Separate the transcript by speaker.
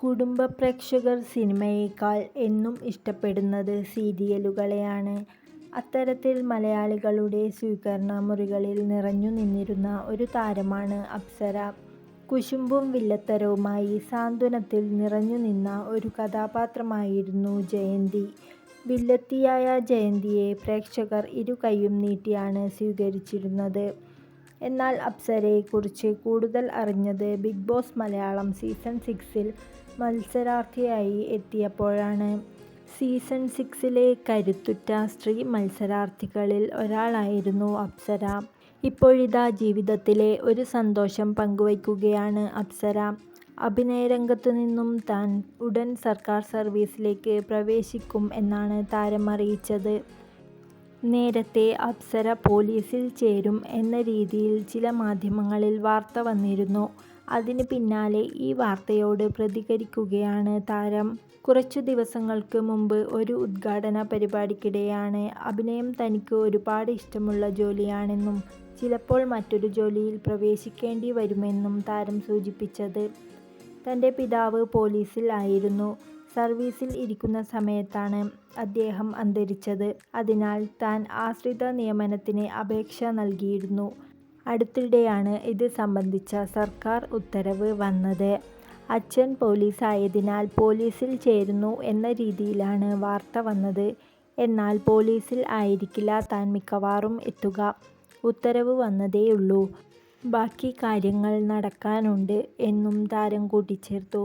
Speaker 1: കുടുംബ പ്രേക്ഷകർ സിനിമയേക്കാൾ എന്നും ഇഷ്ടപ്പെടുന്നത് സീരിയലുകളെയാണ്. അത്തരത്തിൽ മലയാളികളുടെ സ്വീകരണ മുറികളിൽ നിറഞ്ഞു നിന്നിരുന്ന ഒരു താരമാണ് അപ്സര. കുശുമ്പും വില്ലത്തരവുമായി സാന്ത്വനത്തിൽ നിറഞ്ഞു നിന്ന ഒരു കഥാപാത്രമായിരുന്നു ജയന്തി. വില്ലത്തിയായ ജയന്തിയെ പ്രേക്ഷകർ ഇരുകൈയും നീട്ടിയാണ് സ്വീകരിച്ചിരുന്നത്. എന്നാൽ അപ്സരയെക്കുറിച്ച് കൂടുതൽ അറിഞ്ഞത് ബിഗ് ബോസ് മലയാളം സീസൺ 6-ൽ മത്സരാർത്ഥിയായി എത്തിയപ്പോഴാണ്. സീസൺ 6-ലെ കരുത്തുറ്റ സ്ത്രീ മത്സരാർത്ഥികളിൽ ഒരാളായിരുന്നു അപ്സര. ഇപ്പോഴിതാ ജീവിതത്തിലെ ഒരു സന്തോഷം പങ്കുവയ്ക്കുകയാണ് അപ്സര. അഭിനയരംഗത്തു നിന്നും താൻ ഉടൻ സർക്കാർ സർവീസിലേക്ക് പ്രവേശിക്കും എന്നാണ് താരം അറിയിച്ചത്. നേരത്തെ അപ്സര പോലീസിൽ ചേരും എന്ന രീതിയിൽ ചില മാധ്യമങ്ങളിൽ വാർത്ത വന്നിരുന്നു. അതിന് പിന്നാലെ ഈ വാർത്തയോട് പ്രതികരിക്കുകയാണ് താരം. കുറച്ചു ദിവസങ്ങൾക്ക് മുമ്പ് ഒരു ഉദ്ഘാടന പരിപാടിക്കിടെയാണ് അഭിനയം തനിക്ക് ഒരുപാട് ഇഷ്ടമുള്ള ജോലിയാണെന്നും ചിലപ്പോൾ മറ്റൊരു ജോലിയിൽ പ്രവേശിക്കേണ്ടി വരുമെന്നും താരം സൂചിപ്പിച്ചത്. തൻ്റെ പിതാവ് പോലീസിൽ ആയിരുന്നു. സർവീസിൽ ഇരിക്കുന്ന സമയത്താണ് അദ്ദേഹം അന്തരിച്ചത്. അതിനാൽ താൻ ആശ്രിത നിയമനത്തിന് അപേക്ഷ നൽകിയിരുന്നു. അടുത്തിടെയാണ് ഇത് സംബന്ധിച്ച സർക്കാർ ഉത്തരവ് വന്നത്. അച്ഛൻ പോലീസായതിനാൽ പോലീസിൽ ചേരുന്നു എന്ന രീതിയിലാണ് വാർത്ത വന്നത്. എന്നാൽ പോലീസിൽ ആയിരിക്കില്ല താൻ മിക്കവാറും എത്തുക. ഉത്തരവ് വന്നതേയുള്ളൂ. ബാക്കി കാര്യങ്ങൾ നടക്കാനുണ്ട് എന്നും താരം കൂട്ടിച്ചേർത്തു.